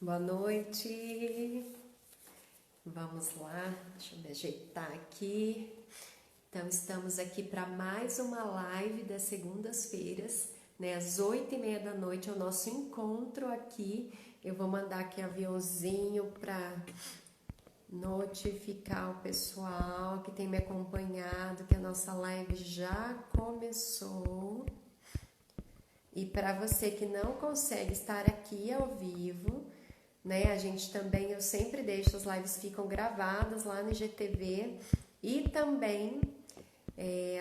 Boa noite, vamos lá, deixa eu me ajeitar aqui. Então, estamos aqui para mais uma live das segundas-feiras, né? Às 8h30 da noite é o nosso encontro aqui. Eu vou mandar aqui aviãozinho para notificar o pessoal que tem me acompanhado que a nossa live já começou. E para você que não consegue estar aqui ao vivo, né? A gente também, eu sempre deixo, as lives ficam gravadas lá no IGTV e também,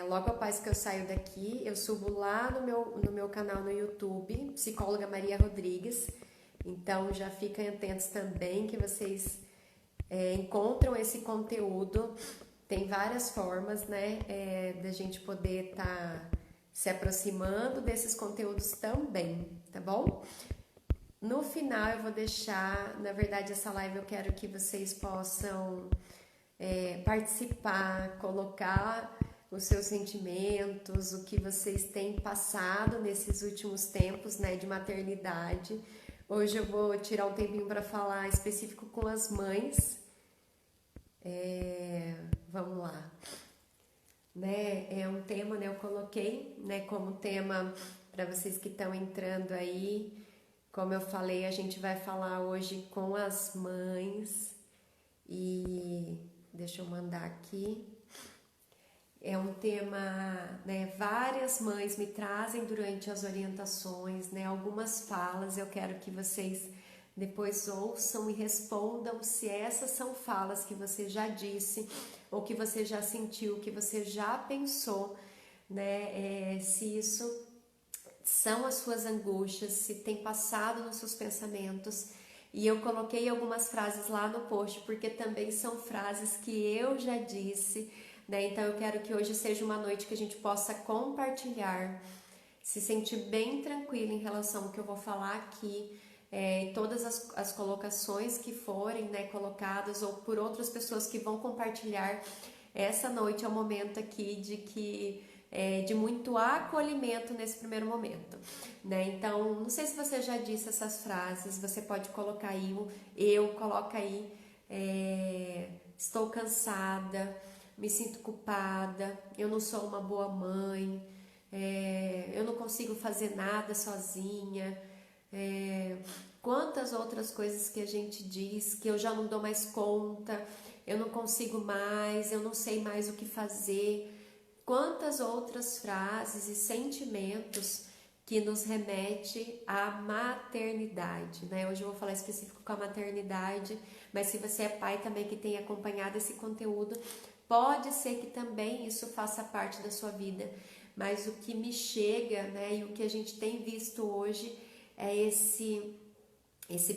logo após que eu saio daqui, eu subo lá no meu canal no YouTube, Psicóloga Maria Rodrigues. Então já fiquem atentos também que vocês encontram esse conteúdo. Tem várias formas, né, da gente poder estar se aproximando desses conteúdos também, tá bom? No final eu vou deixar, na verdade essa live eu quero que vocês possam participar, colocar os seus sentimentos, o que vocês têm passado nesses últimos tempos, né, de maternidade. Hoje eu vou tirar um tempinho para falar específico com as mães. Vamos lá. Né, é um tema, né, eu coloquei, né, como tema para vocês que estão entrando aí. Como eu falei, a gente vai falar hoje com as mães e deixa eu mandar aqui. É um tema, né? Várias mães me trazem durante as orientações, né? Algumas falas, eu quero que vocês depois ouçam e respondam se essas são falas que você já disse ou que você já sentiu, que você já pensou, né? Se isso são as suas angústias, se tem passado nos seus pensamentos. E eu coloquei algumas frases lá no post, porque também são frases que eu já disse, né? Então eu quero que hoje seja uma noite que a gente possa compartilhar, se sentir bem tranquilo em relação ao que eu vou falar aqui, todas as colocações que forem, né, colocadas, ou por outras pessoas que vão compartilhar. Essa noite é o momento aqui de muito acolhimento nesse primeiro momento, né? Então, não sei se você já disse essas frases, você pode colocar aí, coloca aí, estou cansada, me sinto culpada, eu não sou uma boa mãe, eu não consigo fazer nada sozinha, quantas outras coisas que a gente diz, que eu já não dou mais conta, eu não consigo mais, eu não sei mais o que fazer. Quantas outras frases e sentimentos que nos remete à maternidade, né? Hoje eu vou falar específico com a maternidade, mas se você é pai também que tem acompanhado esse conteúdo, pode ser que também isso faça parte da sua vida. Mas o que me chega, né, e o que a gente tem visto hoje é esse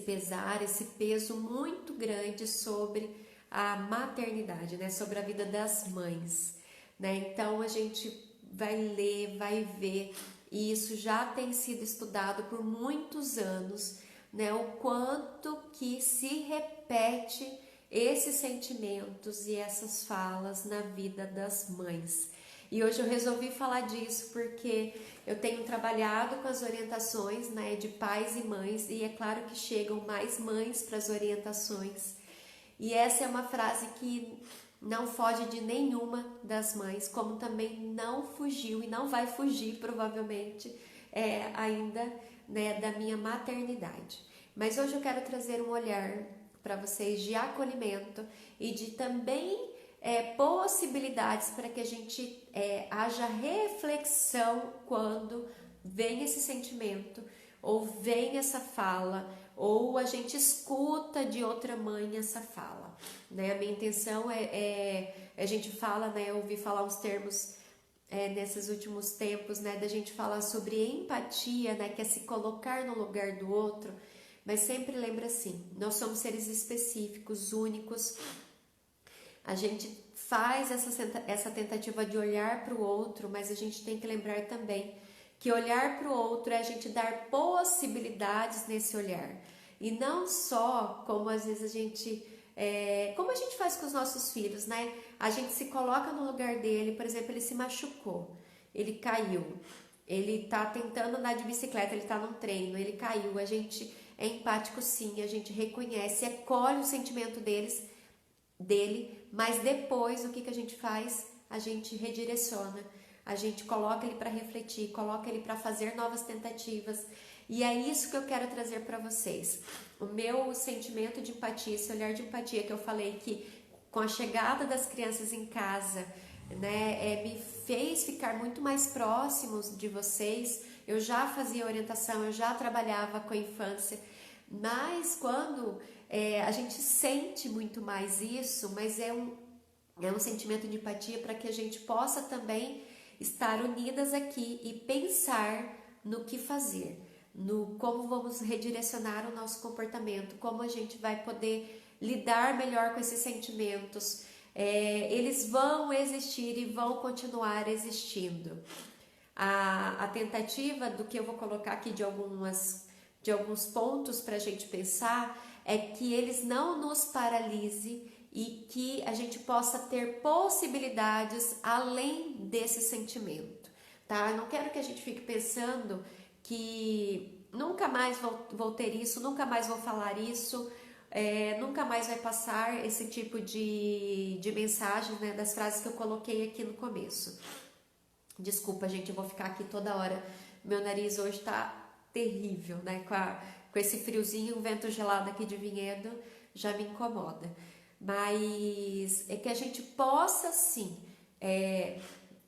pesar, esse peso muito grande sobre a maternidade, né, sobre a vida das mães, né? Então a gente vai ler, vai ver, e isso já tem sido estudado por muitos anos, né, o quanto que se repete esses sentimentos e essas falas na vida das mães. E hoje eu resolvi falar disso porque eu tenho trabalhado com as orientações, né, de pais e mães, e é claro que chegam mais mães para as orientações. E essa é uma frase que não foge de nenhuma das mães, como também não fugiu e não vai fugir provavelmente ainda, né, da minha maternidade. Mas hoje eu quero trazer um olhar para vocês de acolhimento e de também possibilidades para que a gente haja reflexão quando vem esse sentimento ou vem essa fala ou a gente escuta de outra mãe essa fala, né? A minha intenção a gente fala, né? Eu ouvi falar uns termos nesses últimos tempos, né? Da gente falar sobre empatia, né? Que é se colocar no lugar do outro, mas sempre lembra assim, nós somos seres específicos, únicos. A gente faz essa tentativa de olhar para o outro, mas a gente tem que lembrar também que olhar para o outro é a gente dar possibilidades nesse olhar. E não só como às vezes como a gente faz com os nossos filhos, né? A gente se coloca no lugar dele, por exemplo, ele se machucou, ele caiu, ele tá tentando andar de bicicleta, ele tá num treino, ele caiu, a gente é empático sim, a gente reconhece, acolhe o sentimento dele, mas depois o que a gente faz? A gente redireciona, a gente coloca ele para refletir, coloca ele para fazer novas tentativas. E é isso que eu quero trazer para vocês. O meu sentimento de empatia, esse olhar de empatia que eu falei que com a chegada das crianças em casa, né, me fez ficar muito mais próximos de vocês. Eu já fazia orientação, eu já trabalhava com a infância, mas quando a gente sente muito mais isso, mas é um sentimento de empatia para que a gente possa também estar unidas aqui e pensar no que fazer, no como vamos redirecionar o nosso comportamento, como a gente vai poder lidar melhor com esses sentimentos. Eles vão existir e vão continuar existindo. A tentativa do que eu vou colocar aqui de alguns pontos para a gente pensar é que eles não nos paralisem e que a gente possa ter possibilidades além desse sentimento, tá? Eu não quero que a gente fique pensando que nunca mais vou ter isso, nunca mais vou falar isso, nunca mais vai passar esse tipo de mensagem, né, das frases que eu coloquei aqui no começo. Desculpa, gente, eu vou ficar aqui toda hora. Meu nariz hoje tá terrível, né? Com esse friozinho, o vento gelado aqui de Vinhedo já me incomoda. Mas é que a gente possa, sim,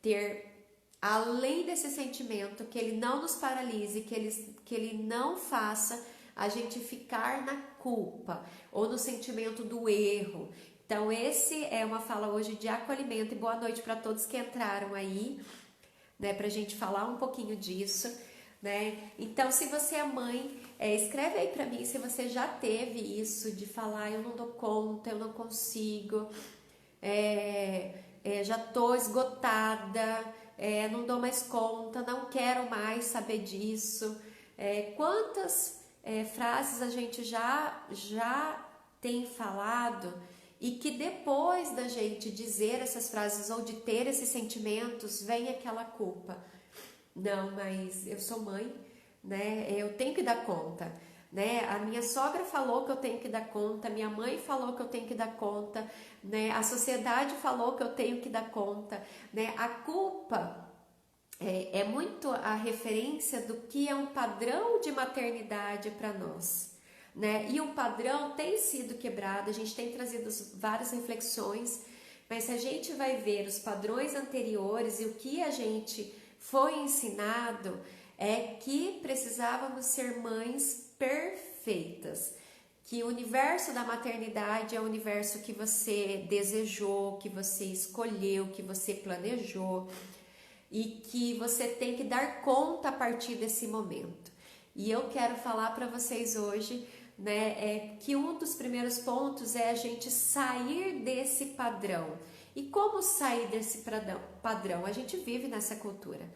ter, além desse sentimento, que ele não nos paralise, que ele não faça a gente ficar na culpa ou no sentimento do erro. Então, esse é uma fala hoje de acolhimento e boa noite para todos que entraram aí, né, pra gente falar um pouquinho disso, né? Então, se você é mãe, escreve aí pra mim se você já teve isso de falar, eu não dou conta, eu não consigo, já tô esgotada, não dou mais conta, não quero mais saber disso. Quantas frases a gente já tem falado e que depois da gente dizer essas frases ou de ter esses sentimentos, vem aquela culpa. Não, mas eu sou mãe, né? Eu tenho que dar conta, né? A minha sogra falou que eu tenho que dar conta, minha mãe falou que eu tenho que dar conta, né? A sociedade falou que eu tenho que dar conta, né? A culpa é muito a referência do que é um padrão de maternidade para nós, né? E o padrão tem sido quebrado, a gente tem trazido várias reflexões, mas se a gente vai ver os padrões anteriores e o que a gente foi ensinado, é que precisávamos ser mães perfeitas, que o universo da maternidade é o universo que você desejou, que você escolheu, que você planejou e que você tem que dar conta a partir desse momento. E eu quero falar para vocês hoje, né, que um dos primeiros pontos é a gente sair desse padrão. E como sair desse padrão? A gente vive nessa cultura,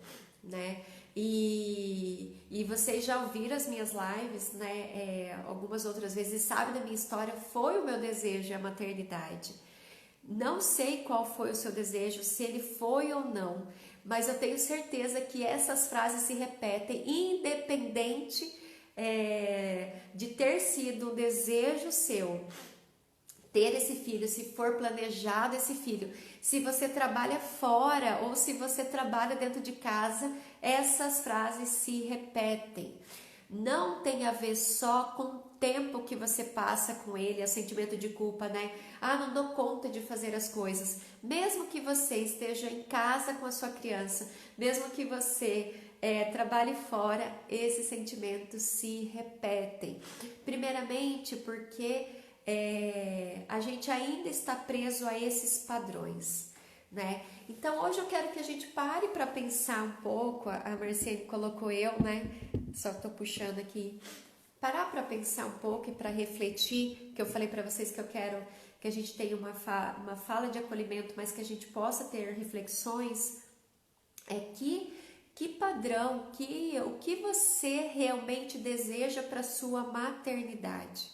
né? E vocês já ouviram as minhas lives, né? Algumas outras vezes, sabe da minha história, foi o meu desejo a maternidade. Não sei qual foi o seu desejo, se ele foi ou não, mas eu tenho certeza que essas frases se repetem, independente de ter sido um desejo seu ter esse filho, se for planejado esse filho, se você trabalha fora ou se você trabalha dentro de casa, essas frases se repetem. Não tem a ver só com o tempo que você passa com ele, o sentimento de culpa, né? Ah, não dou conta de fazer as coisas. Mesmo que você esteja em casa com a sua criança, mesmo que você trabalhe fora, esses sentimentos se repetem. Primeiramente porque a gente ainda está preso a esses padrões, né? Então hoje eu quero que a gente pare para pensar um pouco. A Marciane colocou eu, né? Só tô puxando aqui. Parar para pensar um pouco e para refletir, que eu falei para vocês que eu quero que a gente tenha uma fala de acolhimento, mas que a gente possa ter reflexões. Que padrão, o que você realmente deseja para sua maternidade,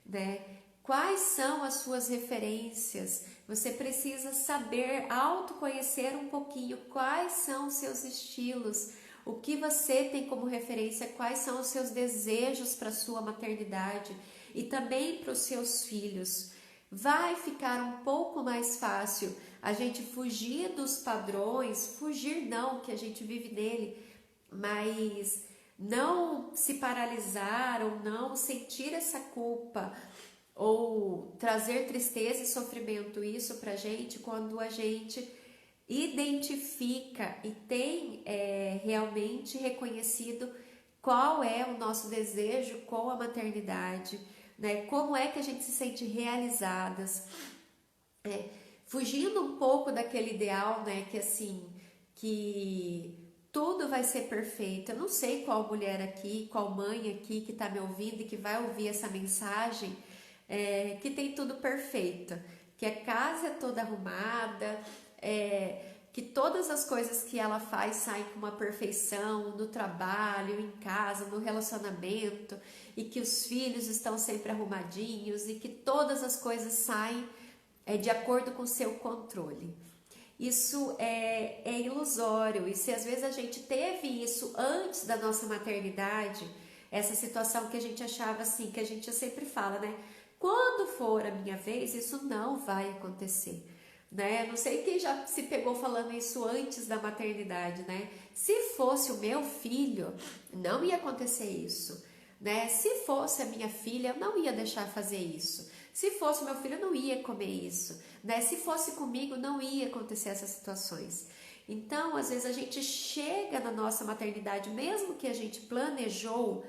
né? Quais são as suas referências? Você precisa saber, autoconhecer um pouquinho quais são os seus estilos, o que você tem como referência, quais são os seus desejos para sua maternidade e também para os seus filhos. Vai ficar um pouco mais fácil a gente fugir dos padrões, fugir não, que a gente vive nele, mas não se paralisar ou não sentir essa culpa ou trazer tristeza e sofrimento isso pra gente quando a gente identifica e tem realmente reconhecido qual é o nosso desejo com a maternidade, né? Como é que a gente se sente realizadas, fugindo um pouco daquele ideal, né? Que assim, que tudo vai ser perfeito. Eu não sei qual mulher aqui, qual mãe aqui que tá me ouvindo e que vai ouvir essa mensagem, que tem tudo perfeito, que a casa é toda arrumada, que todas as coisas que ela faz saem com uma perfeição no trabalho, em casa, no relacionamento, e que os filhos estão sempre arrumadinhos e que todas as coisas saem de acordo com o seu controle. Isso é ilusório, e se às vezes a gente teve isso antes da nossa maternidade, essa situação que a gente achava assim, que a gente sempre fala, né? Quando for a minha vez, isso não vai acontecer, né? Não sei quem já se pegou falando isso antes da maternidade, né? Se fosse o meu filho, não ia acontecer isso, né? Se fosse a minha filha, eu não ia deixar fazer isso. Se fosse o meu filho, eu não ia comer isso, né? Se fosse comigo, não ia acontecer essas situações. Então, às vezes a gente chega na nossa maternidade, mesmo que a gente planejou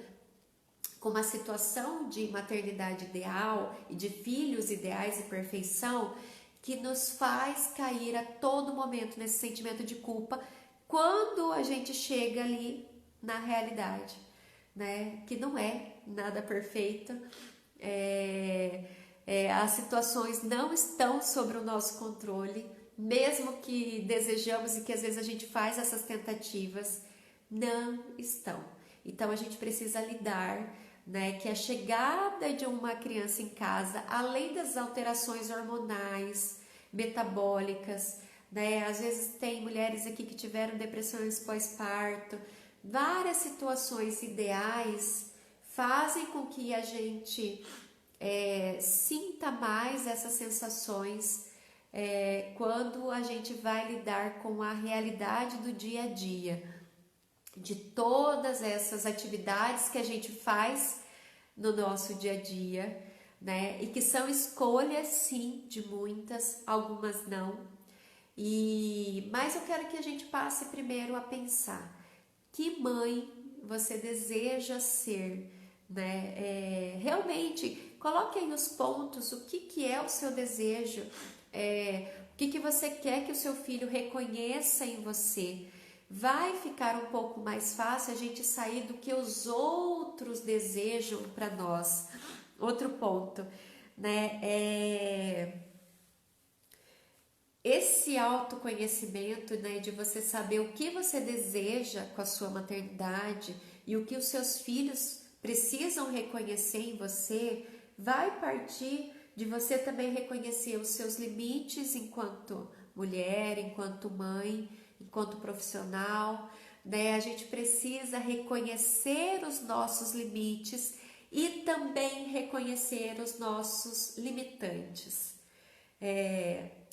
com uma situação de maternidade ideal e de filhos ideais e perfeição, que nos faz cair a todo momento nesse sentimento de culpa quando a gente chega ali na realidade, né? Que não é nada perfeito, as situações não estão sob o nosso controle, mesmo que desejamos e que às vezes a gente faz essas tentativas, não estão. Então a gente precisa lidar, né, que a chegada de uma criança em casa, além das alterações hormonais, metabólicas, né, às vezes tem mulheres aqui que tiveram depressões pós-parto, várias situações ideais fazem com que a gente sinta mais essas sensações quando a gente vai lidar com a realidade do dia a dia, de todas essas atividades que a gente faz no nosso dia a dia, né? E que são escolhas, sim, de muitas, algumas não. Mas eu quero que a gente passe primeiro a pensar que mãe você deseja ser, né? Realmente, coloque aí os pontos, o que é o seu desejo, o que você quer que o seu filho reconheça em você. Vai ficar um pouco mais fácil a gente sair do que os outros desejam para nós. Outro ponto, né? Esse autoconhecimento, né, de você saber o que você deseja com a sua maternidade e o que os seus filhos precisam reconhecer em você, vai partir de você também reconhecer os seus limites enquanto mulher, enquanto mãe, enquanto profissional, né? A gente precisa reconhecer os nossos limites e também reconhecer os nossos limitantes.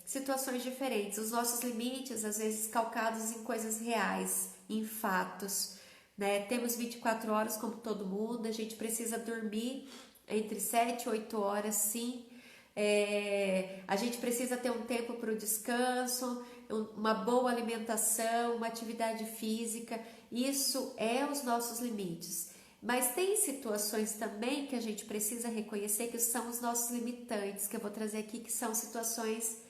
Situações diferentes, os nossos limites às vezes calcados em coisas reais, em fatos, né? Temos 24 horas como todo mundo, a gente precisa dormir entre 7 e 8 horas, sim. A gente precisa ter um tempo para o descanso, uma boa alimentação, uma atividade física, isso é os nossos limites. Mas tem situações também que a gente precisa reconhecer que são os nossos limitantes, que eu vou trazer aqui, que são situações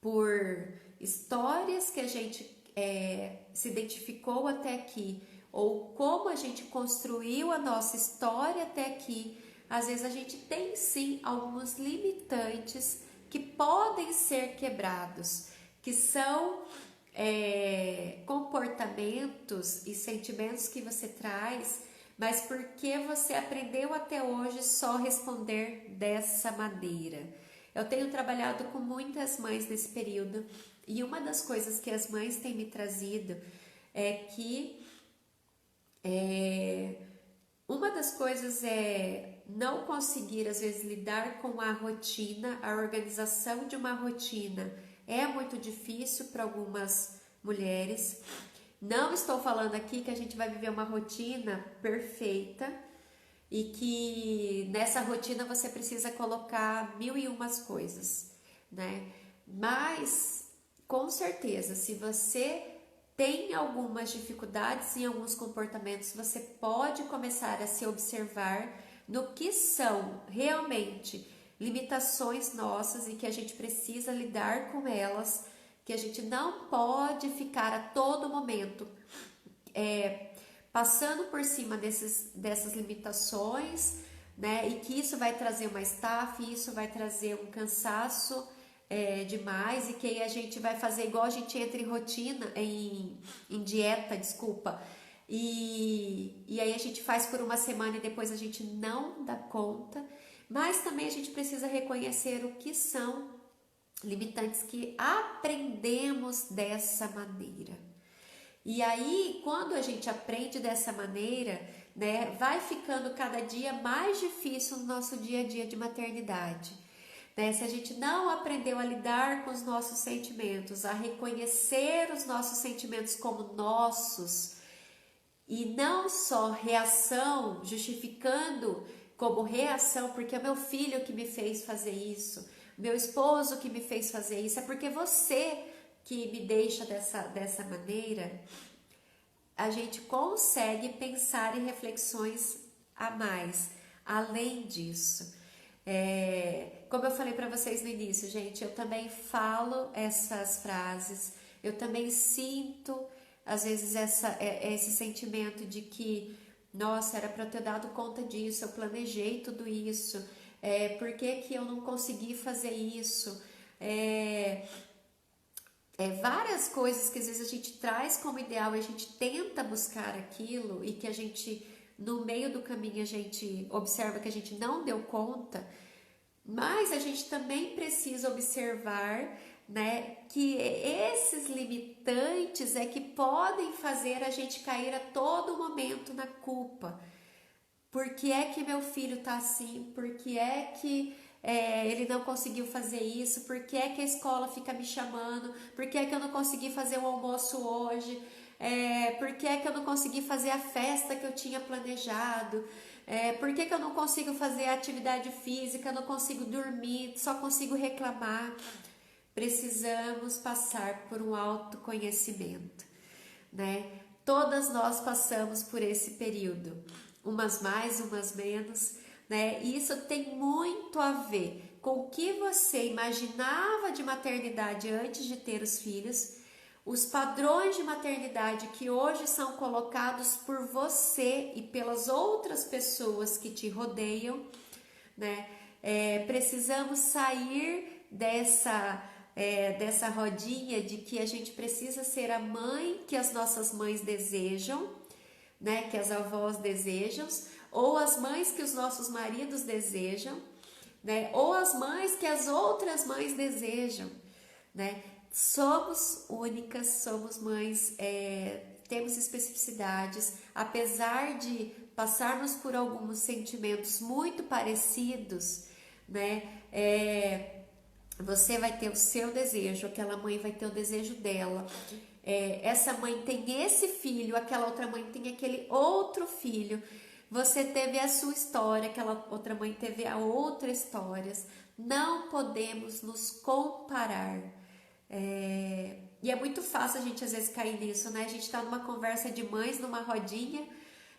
por histórias que a gente se identificou até aqui, ou como a gente construiu a nossa história até aqui. Às vezes a gente tem sim alguns limitantes que podem ser quebrados, que são comportamentos e sentimentos que você traz, mas porque você aprendeu até hoje só responder dessa maneira. Eu tenho trabalhado com muitas mães nesse período E uma das coisas que as mães têm me trazido é que uma das coisas é não conseguir, às vezes, lidar com a rotina, a organização de uma rotina é muito difícil para algumas mulheres. Não estou falando aqui que a gente vai viver uma rotina perfeita e que nessa rotina você precisa colocar mil e umas coisas, né? Mas, com certeza, se você tem algumas dificuldades em alguns comportamentos, você pode começar a se observar no que são realmente limitações nossas e que a gente precisa lidar com elas, que a gente não pode ficar a todo momento passando por cima dessas limitações, né? E que isso vai trazer uma estafa, isso vai trazer um cansaço demais, e que aí a gente vai fazer igual a gente entra em rotina, em dieta, desculpa, e aí a gente faz por uma semana e depois a gente não dá conta. Mas também a gente precisa reconhecer o que são limitantes que aprendemos dessa maneira. E aí, quando a gente aprende dessa maneira, né, vai ficando cada dia mais difícil no nosso dia a dia de maternidade. Né? Se a gente não aprendeu a lidar com os nossos sentimentos, a reconhecer os nossos sentimentos como nossos, e não só reação, justificando como reação, porque é meu filho que me fez fazer isso, meu esposo que me fez fazer isso, é porque você que me deixa dessa maneira, a gente consegue pensar em reflexões a mais, além disso. Como eu falei para vocês no início, gente, eu também falo essas frases, eu também sinto, às vezes, esse sentimento de que, nossa, era para eu ter dado conta disso, eu planejei tudo isso, por que que eu não consegui fazer isso? Várias coisas que às vezes a gente traz como ideal e a gente tenta buscar aquilo e que a gente, no meio do caminho, a gente observa que a gente não deu conta, mas a gente também precisa observar, né, que esses limitantes é que podem fazer a gente cair a todo momento na culpa. Por que é que meu filho tá assim? Por que é que ele não conseguiu fazer isso? Por que é que a escola fica me chamando? Por que é que eu não consegui fazer o almoço hoje? Por que é que eu não consegui fazer a festa que eu tinha planejado? Por que que eu não consigo fazer a atividade física? Não consigo dormir, só consigo reclamar. Precisamos passar por um autoconhecimento, né? Todas nós passamos por esse período, umas mais, umas menos, né? E isso tem muito a ver com o que você imaginava de maternidade antes de ter os filhos, os padrões de maternidade que hoje são colocados por você e pelas outras pessoas que te rodeiam, né? Precisamos sair dessa rodinha de que a gente precisa ser a mãe que as nossas mães desejam, né, que as avós desejam, ou as mães que os nossos maridos desejam, né, ou as mães que as outras mães desejam, né? Somos únicas, somos mães, temos especificidades, apesar de passarmos por alguns sentimentos muito parecidos, né? Você vai ter o seu desejo, aquela mãe vai ter o desejo dela. Essa mãe tem esse filho, aquela outra mãe tem aquele outro filho. Você teve a sua história, aquela outra mãe teve a outra história. Não podemos nos comparar. E é muito fácil a gente às vezes cair nisso, né? A gente tá numa conversa de mães, numa rodinha,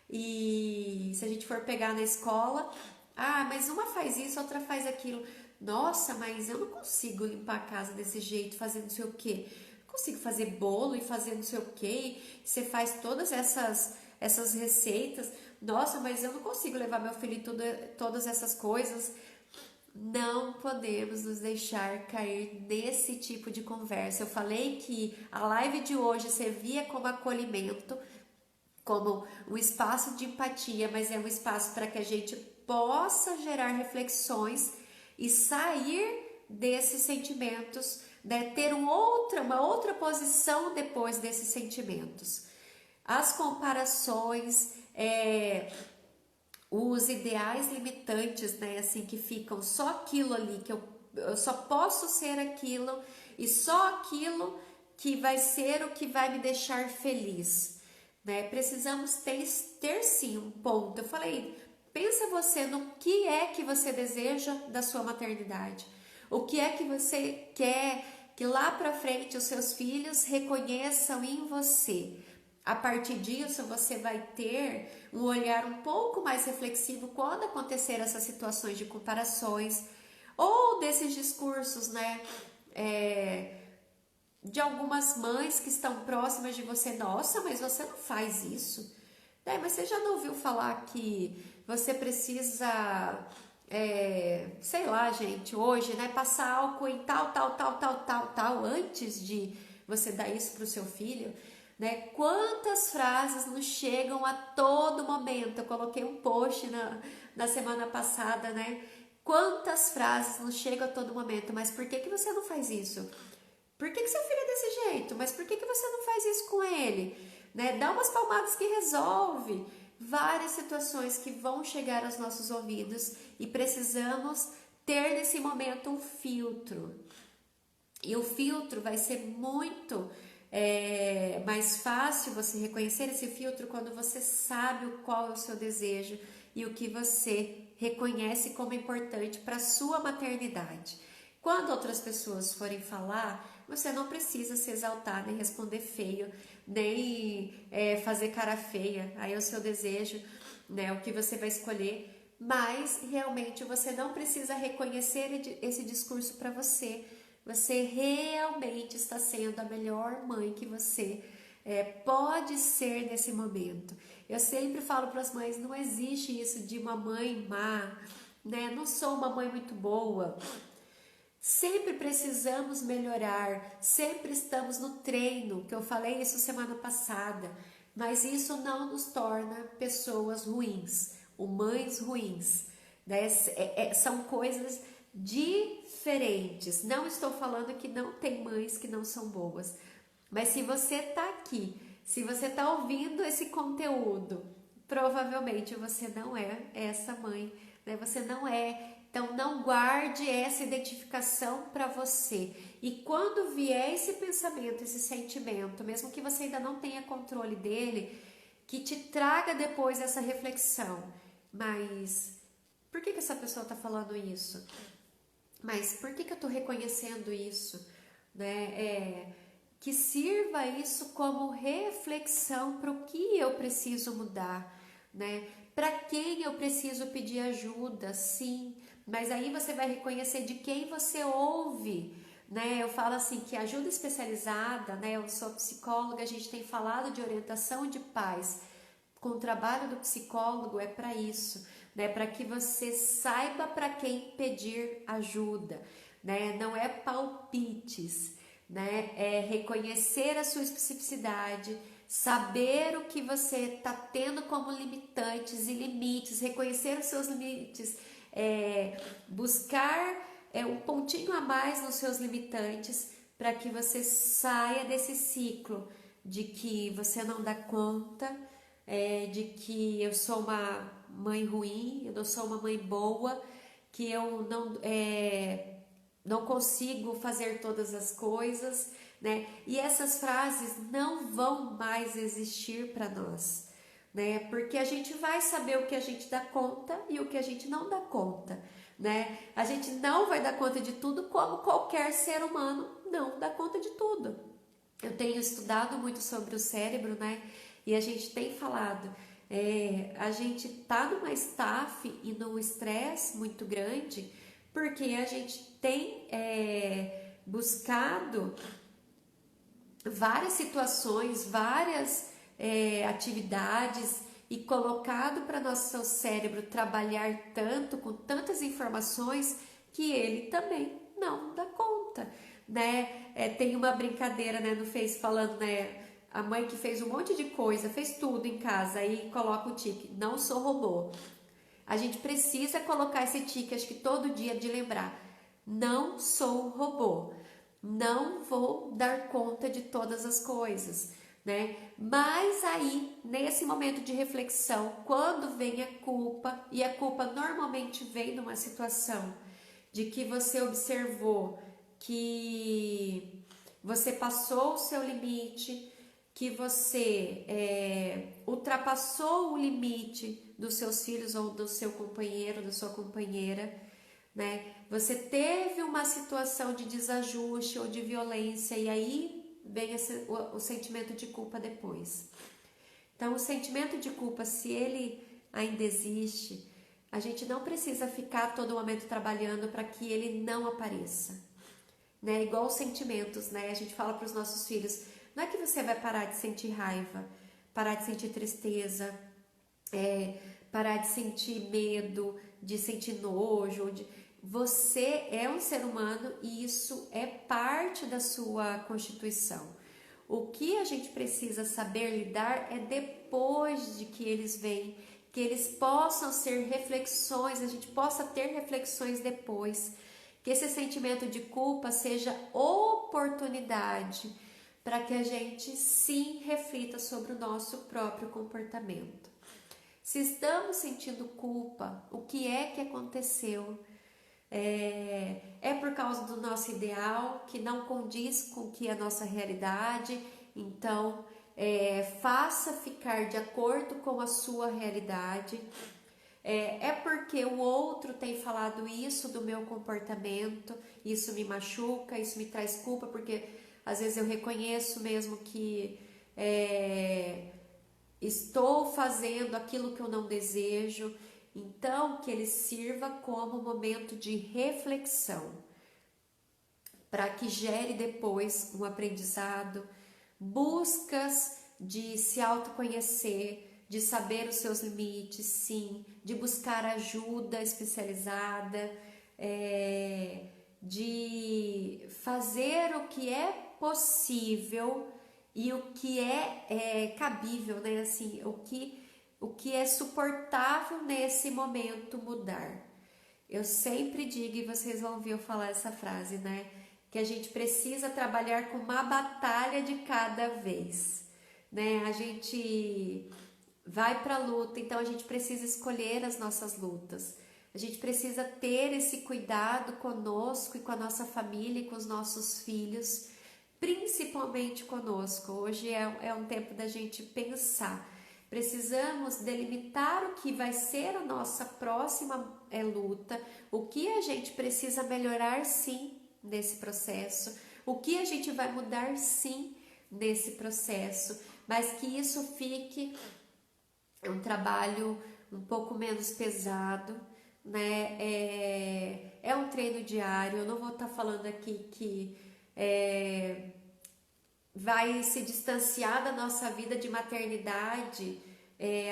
e se a gente for pegar na escola, mas uma faz isso, outra faz aquilo. Nossa, mas eu não consigo limpar a casa desse jeito, fazer não sei o que. Não consigo fazer bolo e fazer não sei o que. Você faz todas essas receitas. Nossa, mas eu não consigo levar meu filho em todas essas coisas. Não podemos nos deixar cair nesse tipo de conversa. Eu falei que a live de hoje servia como acolhimento, como um espaço de empatia, mas é um espaço para que a gente possa gerar reflexões e sair desses sentimentos, né? Ter uma outra posição depois desses sentimentos. As comparações, os ideais limitantes, né? Assim, que ficam só aquilo ali, que eu só posso ser aquilo e só aquilo que vai ser o que vai me deixar feliz, né? Precisamos ter sim um ponto. Eu falei, pensa você no que é que você deseja da sua maternidade. O que é que você quer que lá para frente os seus filhos reconheçam em você. A partir disso, você vai ter um olhar um pouco mais reflexivo quando acontecer essas situações de comparações ou desses discursos, né? De algumas mães que estão próximas de você. Nossa, mas você não faz isso. Mas você já não ouviu falar que você precisa, sei lá, gente, hoje, né? Passar álcool em tal, antes de você dar isso para o seu filho? Né? Quantas frases nos chegam a todo momento? Eu coloquei um post na semana passada, né? Quantas frases nos chegam a todo momento? Mas por que você não faz isso? Por que seu filho é desse jeito? Mas por que você não faz isso com ele? Né? Dá umas palmadas que resolve. Várias situações que vão chegar aos nossos ouvidos e precisamos ter nesse momento um filtro. E o filtro vai ser muito mais fácil você reconhecer esse filtro quando você sabe qual é o seu desejo e o que você reconhece como importante para a sua maternidade. Quando outras pessoas forem falar, você não precisa se exaltar, nem responder feio, nem fazer cara feia. Aí é o seu desejo, né, o que você vai escolher. Mas realmente você não precisa reconhecer esse discurso para você. Você realmente está sendo a melhor mãe que você pode ser nesse momento. Eu sempre falo para as mães, não existe isso de uma mãe má, né? Não sou uma mãe muito boa. Sempre precisamos melhorar, sempre estamos no treino, que eu falei isso semana passada, mas isso não nos torna pessoas ruins, ou mães ruins, né? São coisas diferentes. Não estou falando que não tem mães que não são boas, mas se você está aqui, se você está ouvindo esse conteúdo, provavelmente você não é essa mãe, né? Você não é. Então não guarde essa identificação para você. E quando vier esse pensamento, esse sentimento, mesmo que você ainda não tenha controle dele, que te traga depois essa reflexão. Mas por que essa pessoa está falando isso? Mas por que eu estou reconhecendo isso? Né? Que sirva isso como reflexão para o que eu preciso mudar, né? Para quem eu preciso pedir ajuda, sim, mas aí você vai reconhecer de quem você ouve, né? Eu falo assim que ajuda especializada, né? Eu sou psicóloga, a gente tem falado de orientação de pais. Com o trabalho do psicólogo é para isso, né? Para que você saiba para quem pedir ajuda, né? Não é palpites, né? É reconhecer a sua especificidade, saber o que você está tendo como limitantes e limites, reconhecer os seus limites, buscar um pontinho a mais nos seus limitantes para que você saia desse ciclo de que você não dá conta, de que eu sou uma mãe ruim, eu não sou uma mãe boa, que eu não consigo fazer todas as coisas, né? E essas frases não vão mais existir para nós, né? Porque a gente vai saber o que a gente dá conta e o que a gente não dá conta, né? A gente não vai dar conta de tudo, como qualquer ser humano não dá conta de tudo. Eu tenho estudado muito sobre o cérebro, né? E a gente tem falado, a gente tá numa estafe e num estresse muito grande, porque a gente tem buscado várias situações, várias atividades e colocado para nosso cérebro trabalhar tanto, com tantas informações, que ele também não dá conta, né? Tem uma brincadeira, né, no Face falando, né, a mãe que fez um monte de coisa, fez tudo em casa, aí coloca o tique, não sou robô. A gente precisa colocar esse tique, acho que todo dia, de lembrar, não sou robô. não vou dar conta de todas as coisas, né? Mas aí, nesse momento de reflexão, quando vem a culpa, e a culpa normalmente vem numa situação de que você observou que você passou o seu limite, que você ultrapassou o limite dos seus filhos ou do seu companheiro, da sua companheira, né? Você teve uma situação de desajuste ou de violência e aí vem o sentimento de culpa depois. Então, o sentimento de culpa, se ele ainda existe, a gente não precisa ficar todo momento trabalhando para que ele não apareça, né? Igual os sentimentos, né? A gente fala para os nossos filhos, não é que você vai parar de sentir raiva, parar de sentir tristeza, parar de sentir medo, de sentir nojo, Você é um ser humano e isso é parte da sua constituição. O que a gente precisa saber lidar é depois de que eles vêm, que eles possam ser reflexões, a gente possa ter reflexões depois, que esse sentimento de culpa seja oportunidade para que a gente sim reflita sobre o nosso próprio comportamento. Se estamos sentindo culpa, o que é que aconteceu? É por causa do nosso ideal que não condiz com que a nossa realidade, então faça ficar de acordo com a sua realidade. É porque o outro tem falado isso do meu comportamento, isso me machuca, isso me traz culpa, porque às vezes eu reconheço mesmo que estou fazendo aquilo que eu não desejo. Então, que ele sirva como momento de reflexão, para que gere depois um aprendizado, buscas de se autoconhecer, de saber os seus limites, sim, de buscar ajuda especializada, de fazer o que é possível e o que é cabível, né? Assim, o que é suportável nesse momento mudar. Eu sempre digo, e vocês vão ouvir eu falar essa frase, né? Que a gente precisa trabalhar com uma batalha de cada vez, né? A gente vai para a luta, então a gente precisa escolher as nossas lutas. A gente precisa ter esse cuidado conosco e com a nossa família e com os nossos filhos, principalmente conosco. Hoje é um tempo da gente pensar. Precisamos delimitar o que vai ser a nossa próxima luta, o que a gente precisa melhorar sim nesse processo, o que a gente vai mudar sim nesse processo, mas que isso fique um trabalho um pouco menos pesado, né? É um treino diário. Eu não vou estar falando aqui que vai se distanciar da nossa vida de maternidade,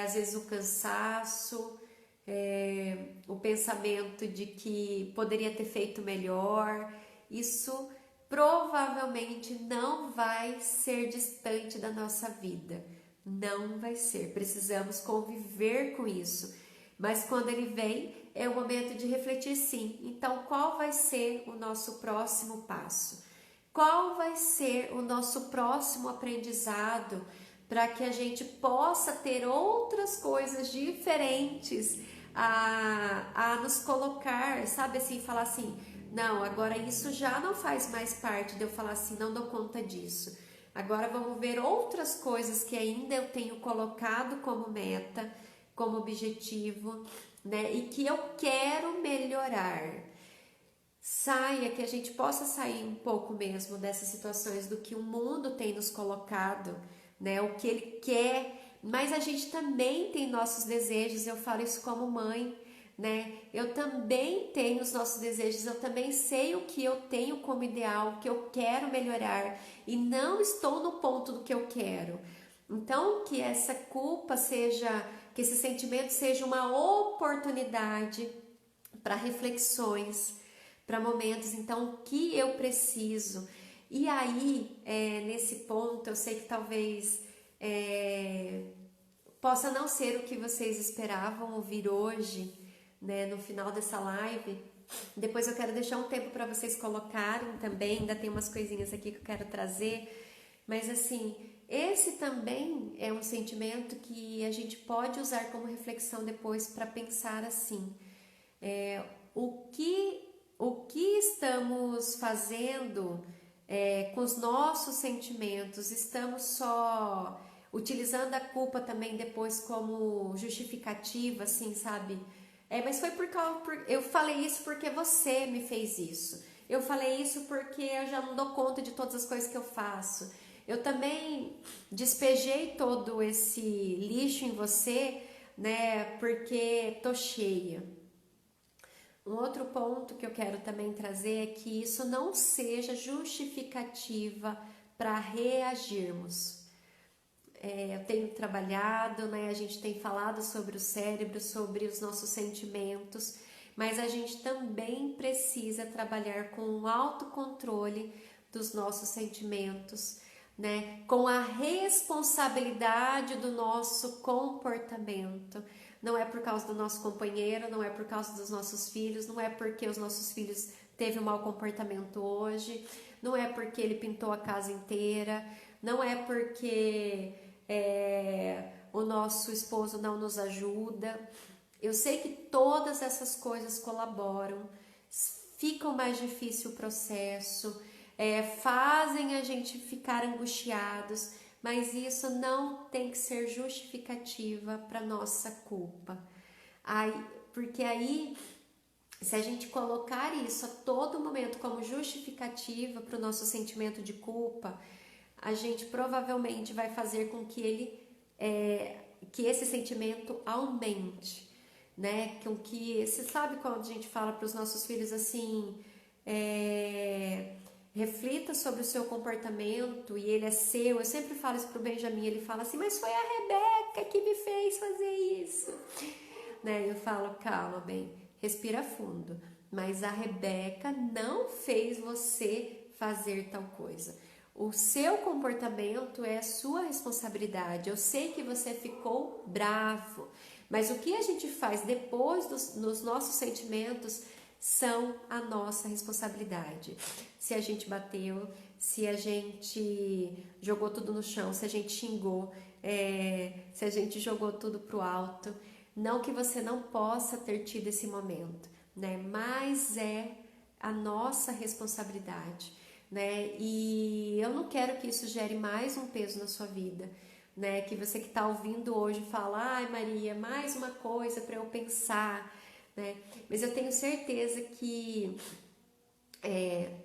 às vezes o cansaço, o pensamento de que poderia ter feito melhor. Isso provavelmente não vai ser distante da nossa vida, não vai ser. Precisamos conviver com isso, mas quando ele vem é o momento de refletir, sim. Então, qual vai ser o nosso próximo passo? Qual vai ser o nosso próximo aprendizado para que a gente possa ter outras coisas diferentes a nos colocar, sabe assim, falar assim, não, agora isso já não faz mais parte de eu falar assim, não dou conta disso. Agora vamos ver outras coisas que ainda eu tenho colocado como meta, como objetivo, né? E que eu quero melhorar. Que a gente possa sair um pouco mesmo dessas situações do que o mundo tem nos colocado, né? O que ele quer, mas a gente também tem nossos desejos. Eu falo isso como mãe, né? Eu também tenho os nossos desejos, eu também sei o que eu tenho como ideal, o que eu quero melhorar e não estou no ponto do que eu quero. Então, que essa culpa seja, que esse sentimento seja uma oportunidade para reflexões, para momentos, então, o que eu preciso. E aí, nesse ponto, eu sei que talvez possa não ser o que vocês esperavam ouvir hoje, né, no final dessa live, Depois eu quero deixar um tempo para vocês colocarem também, ainda tem umas coisinhas aqui que eu quero trazer, mas assim, esse também é um sentimento que a gente pode usar como reflexão depois para pensar assim, o que estamos fazendo com os nossos sentimentos? Estamos só utilizando a culpa também depois como justificativa, assim, sabe? Mas foi eu falei isso porque você me fez isso. Eu falei isso porque eu já não dou conta de todas as coisas que eu faço. Eu também despejei todo esse lixo em você, né? Porque tô cheia. Um outro ponto que eu quero também trazer é que isso não seja justificativa para reagirmos. Eu tenho trabalhado, né? A gente tem falado sobre o cérebro, sobre os nossos sentimentos, mas a gente também precisa trabalhar com o autocontrole dos nossos sentimentos, né? Com a responsabilidade do nosso comportamento. Não é por causa do nosso companheiro, não é por causa dos nossos filhos, não é porque os nossos filhos teve um mau comportamento hoje, não é porque ele pintou a casa inteira, não é porque o nosso esposo não nos ajuda. Eu sei que todas essas coisas colaboram, ficam mais difícil o processo, fazem a gente ficar angustiados, mas isso não tem que ser justificativa para nossa culpa. Porque aí, se a gente colocar isso a todo momento como justificativa para o nosso sentimento de culpa, a gente provavelmente vai fazer com que que esse sentimento aumente, né? Com que, você sabe quando a gente fala para os nossos filhos assim, reflita sobre o seu comportamento e ele é seu. Eu sempre falo isso pro Benjamin, ele fala assim, mas foi a Rebeca que me fez fazer isso, né? Eu falo, calma, bem, respira fundo, mas a Rebeca não fez você fazer tal coisa. O seu comportamento é sua responsabilidade. Eu sei que você ficou bravo, mas o que a gente faz depois nos nossos sentimentos são a nossa responsabilidade. Se a gente bateu, se a gente jogou tudo no chão, se a gente xingou, se a gente jogou tudo pro alto, não que você não possa ter tido esse momento, né? Mas é a nossa responsabilidade, né? E eu não quero que isso gere mais um peso na sua vida, né? Que você que está ouvindo hoje fala, ai Maria, mais uma coisa para eu pensar, né? Mas eu tenho certeza que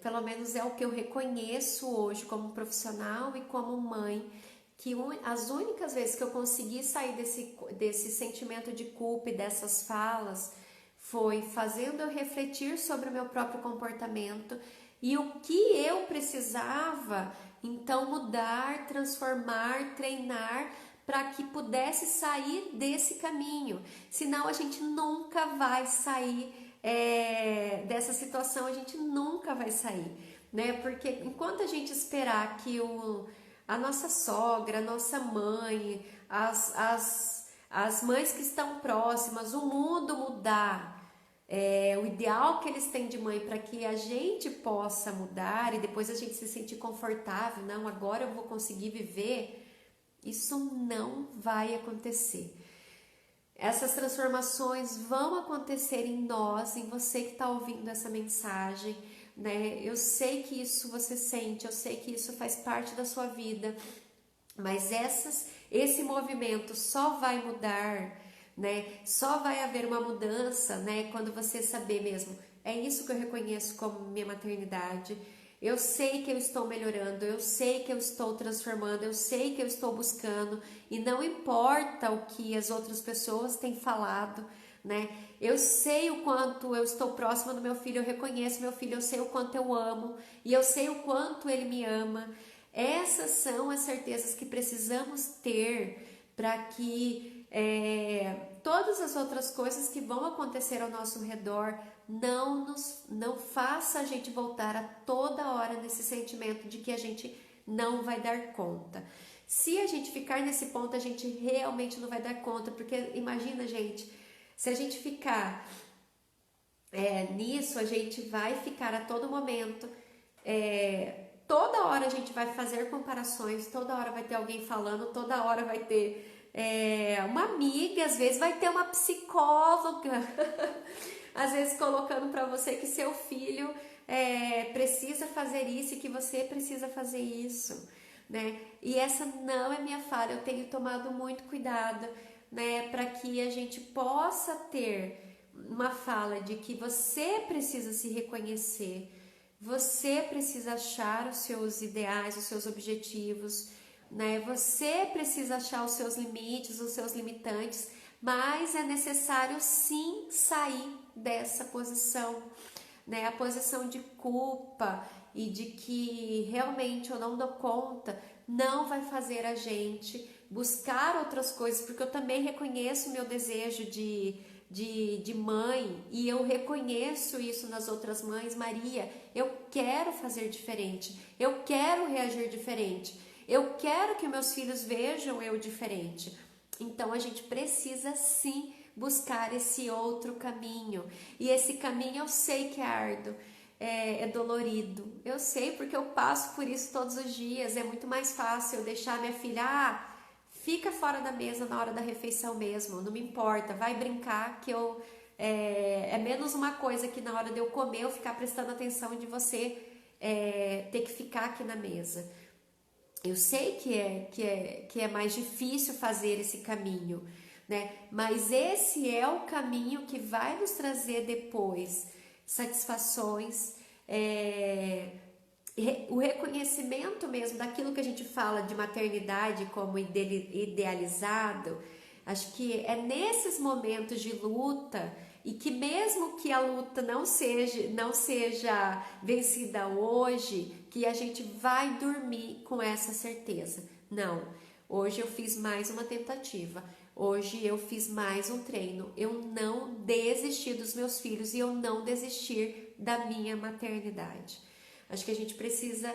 pelo menos é o que eu reconheço hoje como profissional e como mãe, que as únicas vezes que eu consegui sair desse sentimento de culpa e dessas falas foi fazendo eu refletir sobre o meu próprio comportamento e o que eu precisava então mudar, transformar, treinar para que pudesse sair desse caminho. Senão a gente nunca vai sair dessa situação, a gente nunca vai sair, né? Porque enquanto a gente esperar que a nossa sogra, a nossa mãe, as mães que estão próximas, o mundo mudar, o ideal que eles têm de mãe para que a gente possa mudar e depois a gente se sentir confortável, não, agora eu vou conseguir viver, isso não vai acontecer. Essas transformações vão acontecer em nós, em você que está ouvindo essa mensagem, né? Eu sei que isso você sente, eu sei que isso faz parte da sua vida, mas esse movimento só vai mudar, né? Só vai haver uma mudança, né? Quando você saber mesmo, é isso que eu reconheço como minha maternidade. Eu sei que eu estou melhorando, eu sei que eu estou transformando, eu sei que eu estou buscando e não importa o que as outras pessoas têm falado, né? Eu sei o quanto eu estou próxima do meu filho, eu reconheço meu filho, eu sei o quanto eu amo e eu sei o quanto ele me ama. Essas são as certezas que precisamos ter para que todas as outras coisas que vão acontecer ao nosso redor não faça a gente voltar a toda hora nesse sentimento de que a gente não vai dar conta. Se a gente ficar nesse ponto, a gente realmente não vai dar conta, porque imagina, gente, se a gente ficar Nisso a gente vai ficar a todo momento, toda hora a gente vai fazer comparações, toda hora vai ter alguém falando, toda hora vai ter uma amiga, às vezes vai ter uma psicóloga, às vezes colocando para você que seu filho precisa fazer isso e que você precisa fazer isso, né? E essa não é minha falha, eu tenho tomado muito cuidado, né, para que a gente possa ter uma fala de que você precisa se reconhecer, você precisa achar os seus ideais, os seus objetivos, né? Você precisa achar os seus limites, os seus limitantes, mas é necessário sim sair dessa posição, né? A posição de culpa e de que realmente eu não dou conta não vai fazer a gente buscar outras coisas, porque eu também reconheço o meu desejo de mãe e eu reconheço isso nas outras mães. Maria, eu quero fazer diferente, eu quero reagir diferente, eu quero que meus filhos vejam eu diferente. Então a gente precisa sim buscar esse outro caminho, e esse caminho eu sei que é árduo, é dolorido, eu sei porque eu passo por isso todos os dias. É muito mais fácil eu deixar minha filha, fica fora da mesa na hora da refeição mesmo, não me importa, vai brincar que eu é menos uma coisa que na hora de eu comer eu ficar prestando atenção de você ter que ficar aqui na mesa. Eu sei que é mais difícil fazer esse caminho, né? Mas esse é o caminho que vai nos trazer depois satisfações, o reconhecimento mesmo daquilo que a gente fala de maternidade como idealizado. Acho que é nesses momentos de luta, e que mesmo que a luta não seja vencida hoje, que a gente vai dormir com essa certeza. Não, hoje eu fiz mais uma tentativa, hoje eu fiz mais um treino, eu não desisti dos meus filhos e eu não desistir da minha maternidade. Acho que a gente precisa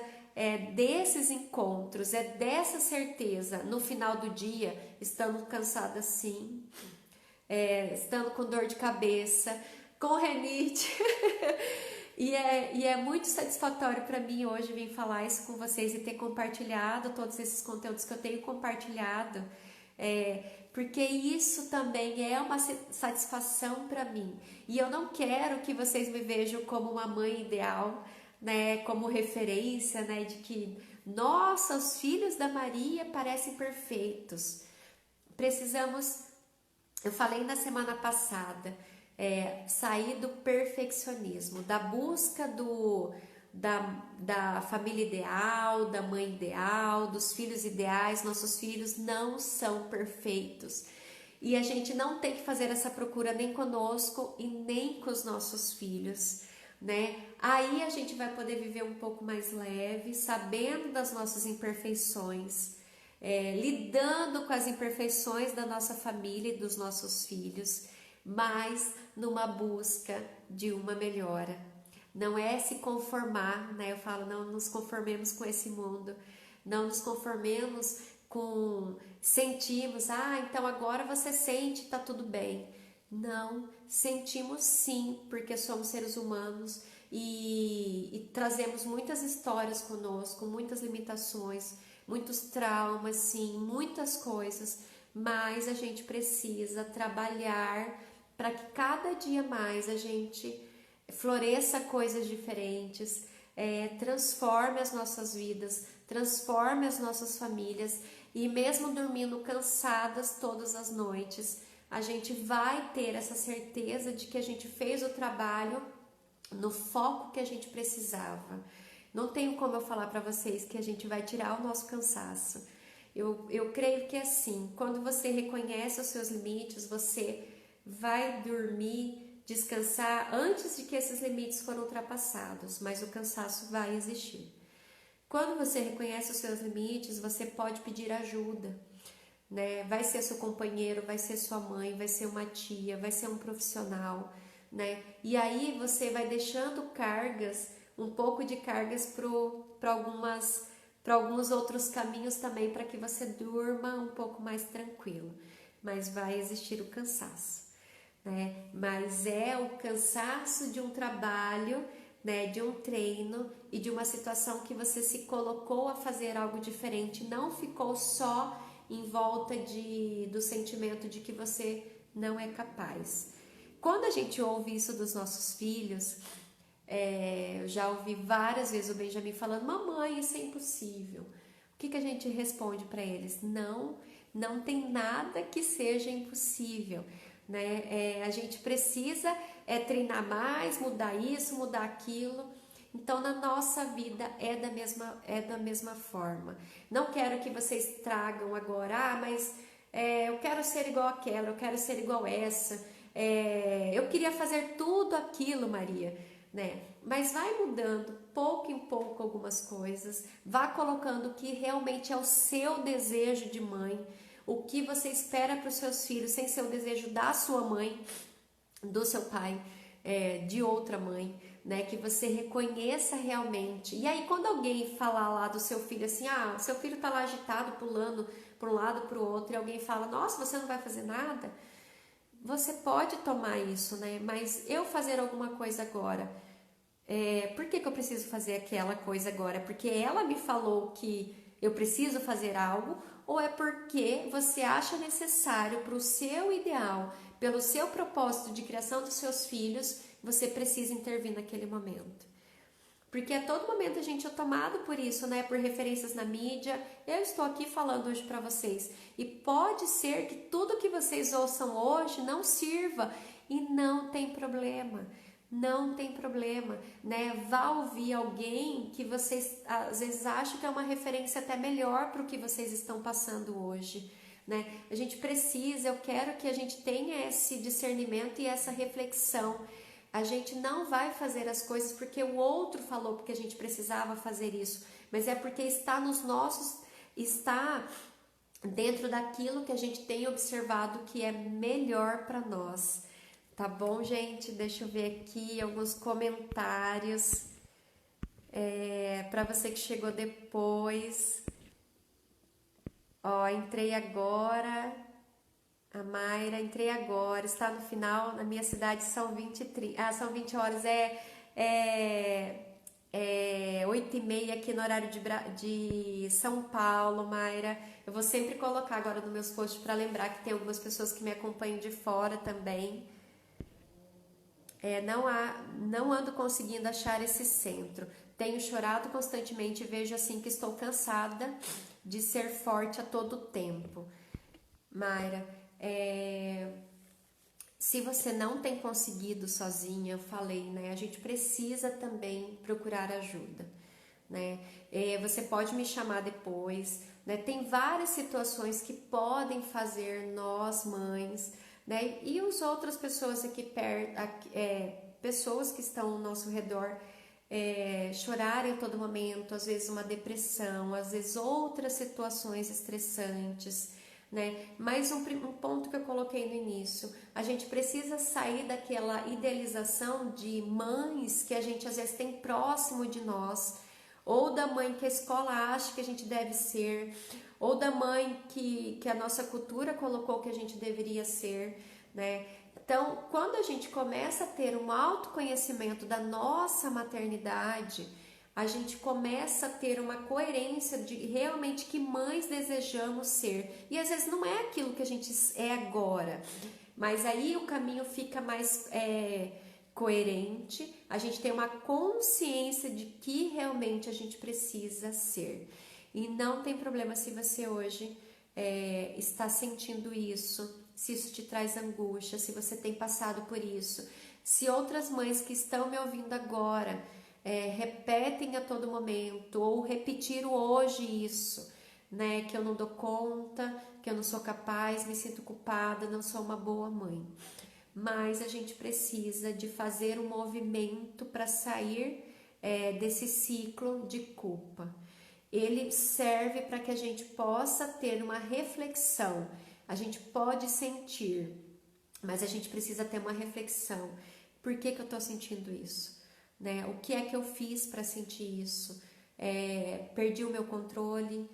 desses encontros, dessa certeza no final do dia, estando cansada sim, estando com dor de cabeça, com renite. E é muito satisfatório para mim hoje vir falar isso com vocês e ter compartilhado todos esses conteúdos que eu tenho compartilhado, porque isso também é uma satisfação para mim. E eu não quero que vocês me vejam como uma mãe ideal, né, como referência, né, de que, nossa, os filhos da Maria parecem perfeitos. Precisamos, eu falei na semana passada, sair do perfeccionismo, da busca da família ideal, da mãe ideal, dos filhos ideais. Nossos filhos não são perfeitos. E a gente não tem que fazer essa procura nem conosco e nem com os nossos filhos, né? Aí a gente vai poder viver um pouco mais leve, sabendo das nossas imperfeições, lidando com as imperfeições da nossa família e dos nossos filhos, mas numa busca de uma melhora. Não é se conformar, né? Eu falo, não nos conformemos com esse mundo, não nos conformemos com sentimos, então agora você sente, tá tudo bem. Não, sentimos sim, porque somos seres humanos e trazemos muitas histórias conosco, muitas limitações, muitos traumas, sim, muitas coisas, mas a gente precisa trabalhar para que cada dia mais a gente floresça coisas diferentes, transforme as nossas vidas, transforme as nossas famílias, e mesmo dormindo cansadas todas as noites, a gente vai ter essa certeza de que a gente fez o trabalho no foco que a gente precisava. Não tenho como eu falar para vocês que a gente vai tirar o nosso cansaço. Eu creio que é assim, quando você reconhece os seus limites, você vai dormir, descansar antes de que esses limites foram ultrapassados, mas o cansaço vai existir. Quando você reconhece os seus limites, você pode pedir ajuda, né? Vai ser seu companheiro, vai ser sua mãe, vai ser uma tia, vai ser um profissional, né? E aí você vai deixando cargas, um pouco de cargas para alguns outros caminhos também, para que você durma um pouco mais tranquilo, mas vai existir o cansaço, né? mas é o cansaço de um trabalho, né, de um treino e de uma situação que você se colocou a fazer algo diferente, não ficou só em volta do sentimento de que você não é capaz. Quando a gente ouve isso dos nossos filhos, eu já ouvi várias vezes o Benjamin falando: mamãe, isso é impossível. O que a gente responde para eles? Não, não tem nada que seja impossível, né? A gente precisa treinar mais, mudar isso, mudar aquilo. Então, na nossa vida é da mesma forma. Não quero que vocês tragam agora, mas eu quero ser igual aquela, eu quero ser igual essa, eu queria fazer tudo aquilo, Maria, né? Mas vai mudando pouco em pouco algumas coisas, vá colocando o que realmente é o seu desejo de mãe, o que você espera para os seus filhos, sem ser o desejo da sua mãe, do seu pai, de outra mãe, né? Que você reconheça realmente. E aí, quando alguém falar lá do seu filho assim, seu filho tá lá agitado, pulando para um lado para o outro, e alguém fala: nossa, você não vai fazer nada? Você pode tomar isso, né? Mas eu fazer alguma coisa agora, por que eu preciso fazer aquela coisa agora? Porque ela me falou que eu preciso fazer algo, ou é porque você acha necessário para o seu ideal, pelo seu propósito de criação dos seus filhos, você precisa intervir naquele momento? Porque a todo momento a gente é tomado por isso, né? Por referências na mídia. Eu estou aqui falando hoje para vocês. E pode ser que tudo que vocês ouçam hoje não sirva. E não tem problema. Não tem problema, né? Vá ouvir alguém que vocês às vezes acham que é uma referência até melhor para o que vocês estão passando hoje, né? A gente precisa, eu quero que a gente tenha esse discernimento e essa reflexão. A gente não vai fazer as coisas porque o outro falou, porque a gente precisava fazer isso, mas é porque está dentro daquilo que a gente tem observado que é melhor para nós. Tá bom, gente? Deixa eu ver aqui alguns comentários. Para você que chegou depois. Entrei agora. A Mayra, entrei agora, está no final, na minha cidade são 20 horas, 8h30 aqui no horário de São Paulo, Mayra. Eu vou sempre colocar agora nos meus posts para lembrar que tem algumas pessoas que me acompanham de fora também. Não ando conseguindo achar esse centro. Tenho chorado constantemente e vejo assim que estou cansada de ser forte a todo tempo. Mayra, se você não tem conseguido sozinha, eu falei, né? A gente precisa também procurar ajuda, né? Você pode me chamar depois, né? Tem várias situações que podem fazer nós, mães, né? E as outras pessoas aqui perto, pessoas que estão ao nosso redor, chorarem a todo momento, às vezes uma depressão, às vezes outras situações estressantes, né? Mais um ponto que eu coloquei no início, a gente precisa sair daquela idealização de mães que a gente às vezes tem próximo de nós, ou da mãe que a escola acha que a gente deve ser, ou da mãe que a nossa cultura colocou que a gente deveria ser, né? Então, quando a gente começa a ter um autoconhecimento da nossa maternidade, a gente começa a ter uma coerência de realmente que mães desejamos ser. E às vezes não é aquilo que a gente é agora, mas aí o caminho fica mais coerente, a gente tem uma consciência de que realmente a gente precisa ser. E não tem problema se você hoje está sentindo isso, se isso te traz angústia, se você tem passado por isso. Se outras mães que estão me ouvindo agora repetem a todo momento, ou repetiram hoje isso, né? Que eu não dou conta, que eu não sou capaz, me sinto culpada, não sou uma boa mãe. Mas a gente precisa de fazer um movimento para sair desse ciclo de culpa. Ele serve para que a gente possa ter uma reflexão. A gente pode sentir, mas a gente precisa ter uma reflexão. Por que eu estou sentindo isso? Né? O que é que eu fiz para sentir isso? Perdi o meu controle,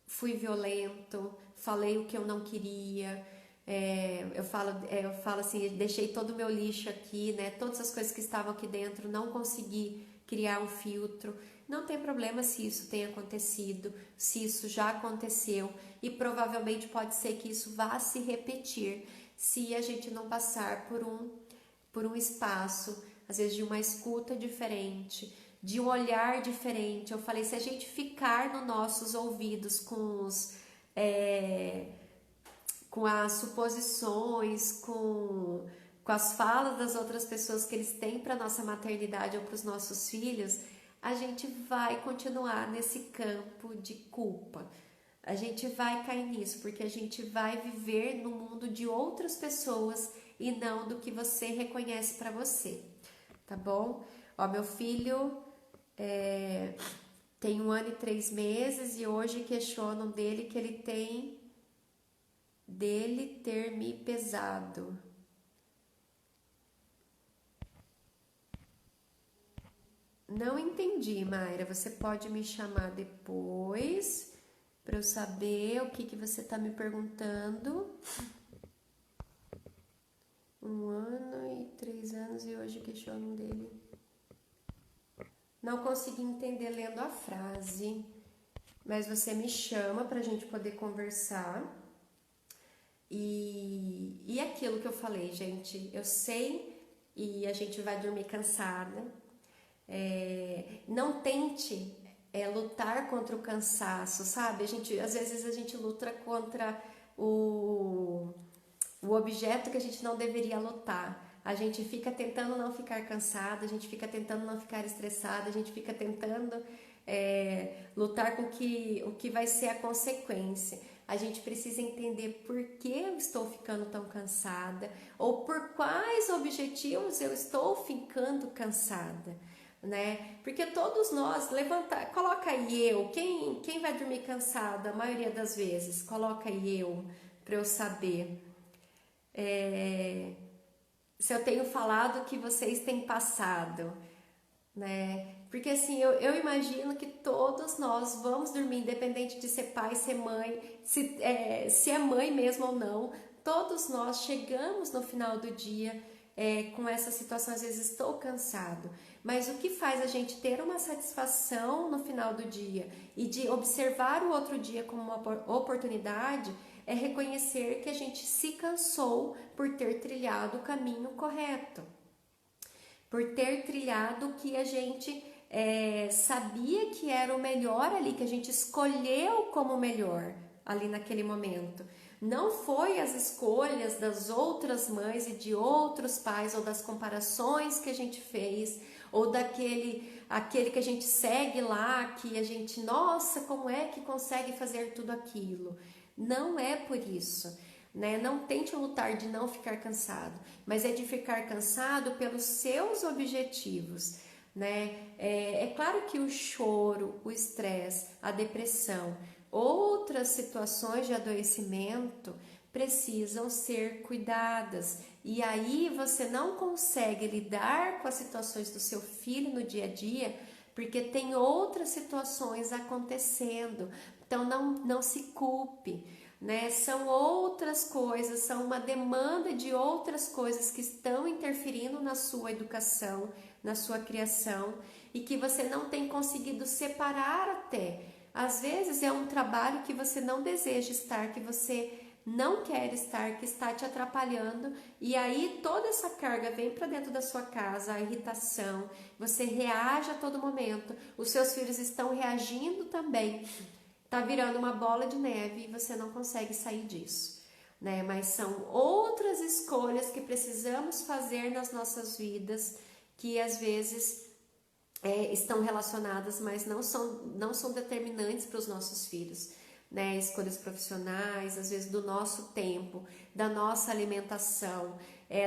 fui violento, falei o que eu não queria, Eu falo assim, deixei todo o meu lixo aqui, né? Todas as coisas que estavam aqui dentro, não consegui criar um filtro. Não tem problema se isso tem acontecido, se isso já aconteceu, e provavelmente pode ser que isso vá se repetir se a gente não passar por um espaço, às vezes de uma escuta diferente, de um olhar diferente. Eu falei, se a gente ficar nos nossos ouvidos com as suposições, com as falas das outras pessoas que eles têm para nossa maternidade ou para os nossos filhos, a gente vai continuar nesse campo de culpa. A gente vai cair nisso, porque a gente vai viver no mundo de outras pessoas e não do que você reconhece para você, tá bom? Ó, meu filho tem 1 ano e 3 meses e hoje questionam dele que ele tem dele ter me pesado. Não entendi, Mayra. Você pode me chamar depois para eu saber o que você está me perguntando. 1 ano e 3 anos e hoje questionam dele. Não consegui entender lendo a frase, mas você me chama para a gente poder conversar. E aquilo que eu falei, gente, eu sei e a gente vai dormir cansada. Não tente lutar contra o cansaço, sabe? Às vezes a gente luta contra o objeto que a gente não deveria lutar. A gente fica tentando não ficar cansada, a gente fica tentando não ficar estressada, a gente fica tentando lutar com o que vai ser a consequência. A gente precisa entender por que eu estou ficando tão cansada ou por quais objetivos eu estou ficando cansada, né? Porque todos nós, coloca aí eu, quem vai dormir cansado a maioria das vezes? Coloca aí eu, para eu saber. Se eu tenho falado que vocês têm passado, né? Porque assim, eu imagino que todos nós vamos dormir, independente de ser pai, ser mãe, se é mãe mesmo ou não, todos nós chegamos no final do dia com essa situação, às vezes estou cansado, mas o que faz a gente ter uma satisfação no final do dia e de observar o outro dia como uma oportunidade é reconhecer que a gente se cansou por ter trilhado o caminho correto, por ter trilhado o que a gente sabia que era o melhor ali, que a gente escolheu como melhor ali naquele momento. Não foi as escolhas das outras mães e de outros pais, ou das comparações que a gente fez, ou aquele que a gente segue lá, que a gente, nossa, como é que consegue fazer tudo aquilo? Não é por isso, né? Não tente lutar de não ficar cansado, mas é de ficar cansado pelos seus objetivos, né? É claro que o choro, o estresse, a depressão, outras situações de adoecimento precisam ser cuidadas. E aí você não consegue lidar com as situações do seu filho no dia a dia, porque tem outras situações acontecendo. Então não se culpe, né? São outras coisas, são uma demanda de outras coisas que estão interferindo na sua educação, na sua criação, e que você não tem conseguido separar até. Às vezes é um trabalho que você não deseja estar, que você não quer estar, que está te atrapalhando, e aí toda essa carga vem para dentro da sua casa, a irritação, você reage a todo momento, os seus filhos estão reagindo também, tá virando uma bola de neve e você não consegue sair disso, né? Mas são outras escolhas que precisamos fazer nas nossas vidas, que às vezes estão relacionadas, mas não são determinantes para os nossos filhos, né? Escolhas profissionais, às vezes do nosso tempo, da nossa alimentação,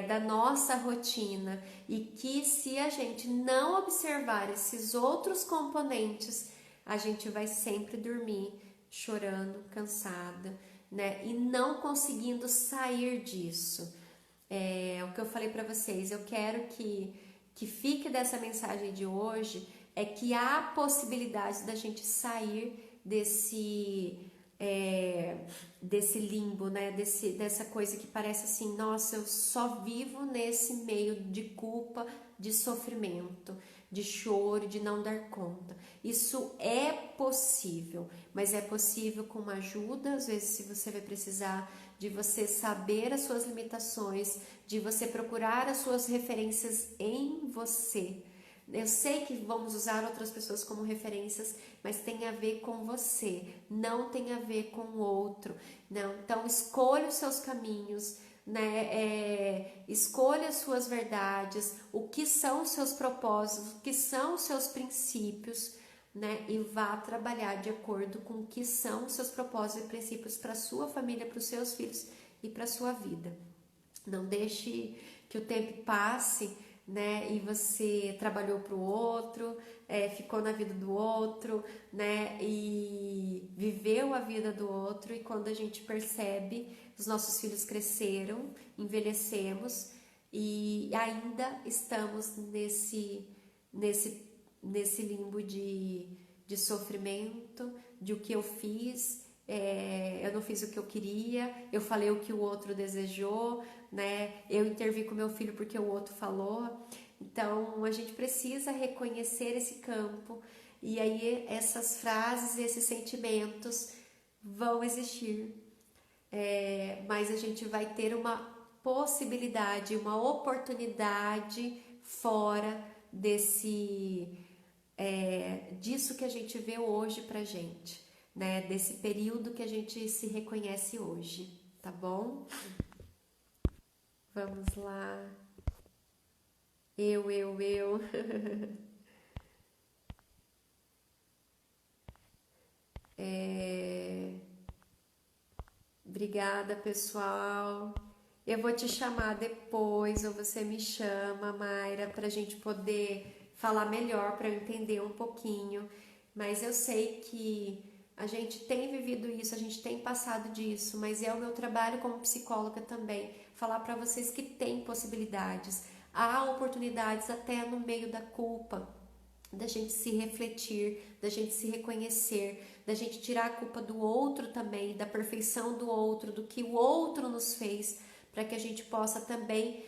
da nossa rotina, e que se a gente não observar esses outros componentes, a gente vai sempre dormir chorando, cansada, né? E não conseguindo sair disso. O que eu falei para vocês, eu quero que fique dessa mensagem de hoje, é que há possibilidade da gente sair desse limbo, né? Dessa coisa que parece assim, nossa, eu só vivo nesse meio de culpa, de sofrimento, de choro, de não dar conta. Isso é possível, mas é possível com uma ajuda, às vezes se você vai precisar de você saber as suas limitações, de você procurar as suas referências em você. Eu sei que vamos usar outras pessoas como referências, mas tem a ver com você, não tem a ver com o outro. Não, então escolha os seus caminhos, né? Escolha as suas verdades, o que são os seus propósitos, o que são os seus princípios, né? E vá trabalhar de acordo com o que são os seus propósitos e princípios para a sua família, para os seus filhos e para a sua vida. Não deixe que o tempo passe, né? E você trabalhou para o outro, ficou na vida do outro, né? E viveu a vida do outro. E quando a gente percebe, os nossos filhos cresceram, envelhecemos e ainda estamos nesse limbo de sofrimento, de o que eu fiz. Eu não fiz o que eu queria, eu falei o que o outro desejou, né? Eu intervi com meu filho porque o outro falou. Então a gente precisa reconhecer esse campo, e aí essas frases, esses sentimentos vão existir, mas a gente vai ter uma possibilidade, uma oportunidade fora disso que a gente vê hoje pra gente, né? Desse período que a gente se reconhece hoje, tá bom? Vamos lá. Eu. Obrigada, pessoal. Eu vou te chamar depois, ou você me chama, Mayra, para a gente poder falar melhor, para eu entender um pouquinho. Mas eu sei que a gente tem vivido isso, a gente tem passado disso, mas é o meu trabalho como psicóloga também, falar para vocês que tem possibilidades. Há oportunidades até no meio da culpa, da gente se refletir, da gente se reconhecer, da gente tirar a culpa do outro também, da perfeição do outro, do que o outro nos fez, para que a gente possa também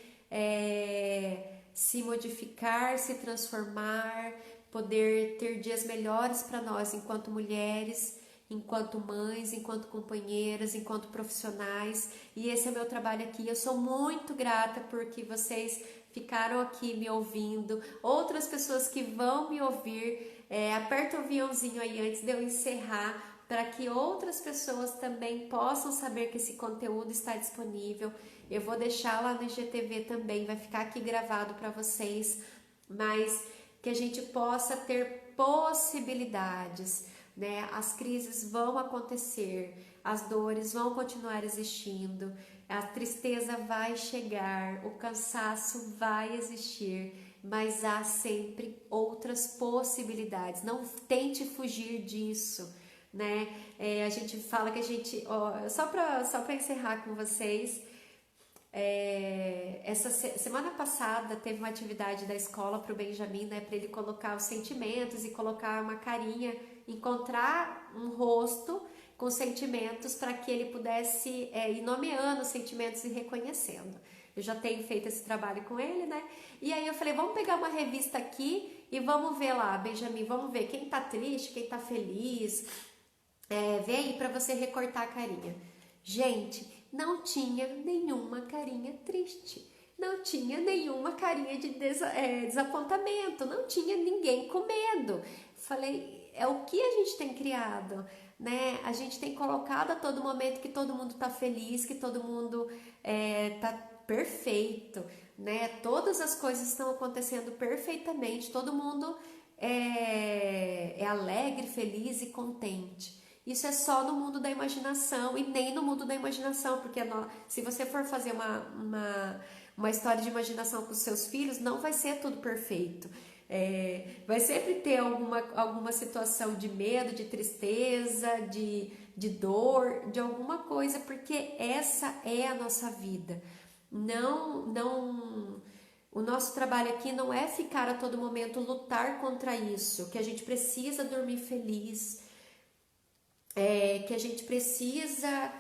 se modificar, se transformar, poder ter dias melhores para nós enquanto mulheres, enquanto mães, enquanto companheiras, enquanto profissionais. E esse é o meu trabalho aqui. Eu sou muito grata porque vocês ficaram aqui me ouvindo, outras pessoas que vão me ouvir. Aperta o aviãozinho aí antes de eu encerrar, para que outras pessoas também possam saber que esse conteúdo está disponível. Eu vou deixar lá no IGTV também, vai ficar aqui gravado para vocês, mas que a gente possa ter possibilidades, né? As crises vão acontecer, as dores vão continuar existindo, a tristeza vai chegar, o cansaço vai existir, mas há sempre outras possibilidades. Não tente fugir disso, né? A gente fala que a gente, só para encerrar com vocês, essa semana passada teve uma atividade da escola para o Benjamin, né, para ele colocar os sentimentos e colocar uma carinha, encontrar um rosto com sentimentos para que ele pudesse ir nomeando os sentimentos e reconhecendo. Eu já tenho feito esse trabalho com ele, né? E aí eu falei, vamos pegar uma revista aqui e vamos ver lá, Benjamin, vamos ver quem tá triste, quem tá feliz. Vê aí para você recortar a carinha. Gente, não tinha nenhuma carinha triste, não tinha nenhuma carinha de desapontamento, não tinha ninguém com medo. Falei, é o que a gente tem criado, né? A gente tem colocado a todo momento que todo mundo tá feliz, que todo mundo tá perfeito, né? Todas as coisas estão acontecendo perfeitamente, todo mundo é alegre, feliz e contente. Isso é só no mundo da imaginação, e nem no mundo da imaginação, porque se você for fazer uma história de imaginação com os seus filhos, não vai ser tudo perfeito. Vai sempre ter alguma situação de medo, de tristeza, de dor, de alguma coisa, porque essa é a nossa vida. O nosso trabalho aqui não é ficar a todo momento lutar contra isso, que a gente precisa dormir feliz, que a gente precisa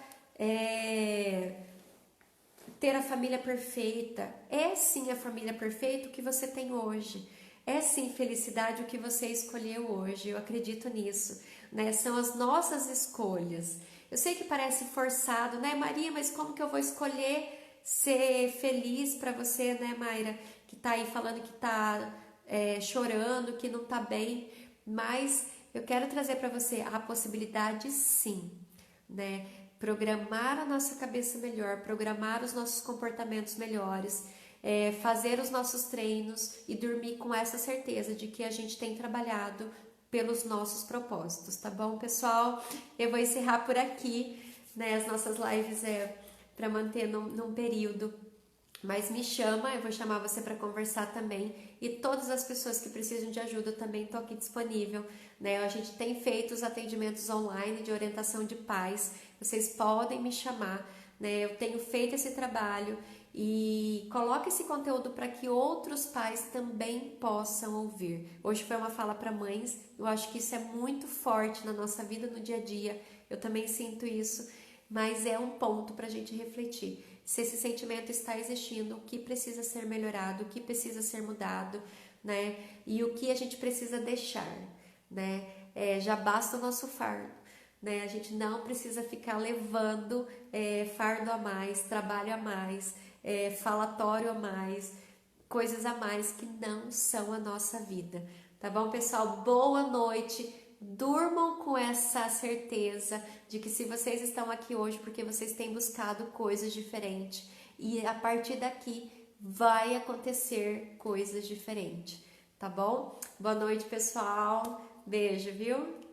ter a família perfeita. É sim a família perfeita o que você tem hoje. É sim felicidade o que você escolheu hoje. Eu acredito nisso, né? São as nossas escolhas. Eu sei que parece forçado, né, Maria? Mas como que eu vou escolher ser feliz para você, né, Mayra? Que tá aí falando que tá chorando, que não tá bem. Mas eu quero trazer para você a possibilidade, sim, né? Programar a nossa cabeça melhor, programar os nossos comportamentos melhores, fazer os nossos treinos e dormir com essa certeza de que a gente tem trabalhado pelos nossos propósitos, tá bom, pessoal? Eu vou encerrar por aqui, né? As nossas lives para manter num período. Mas me chama, eu vou chamar você para conversar também. E todas as pessoas que precisam de ajuda também estou aqui disponível, né? A gente tem feito os atendimentos online de orientação de pais. Vocês podem me chamar, né? Eu tenho feito esse trabalho e coloque esse conteúdo para que outros pais também possam ouvir. Hoje foi uma fala para mães. Eu acho que isso é muito forte na nossa vida no dia a dia. Eu também sinto isso, mas é um ponto para a gente refletir. Se esse sentimento está existindo, o que precisa ser melhorado, o que precisa ser mudado, né? E o que a gente precisa deixar, né? Já basta o nosso fardo, né? A gente não precisa ficar levando fardo a mais, trabalho a mais, falatório a mais, coisas a mais que não são a nossa vida. Tá bom, pessoal? Boa noite. Durmam com essa certeza de que se vocês estão aqui hoje porque vocês têm buscado coisas diferentes e a partir daqui vai acontecer coisas diferentes, tá bom? Boa noite, pessoal. Beijo, viu?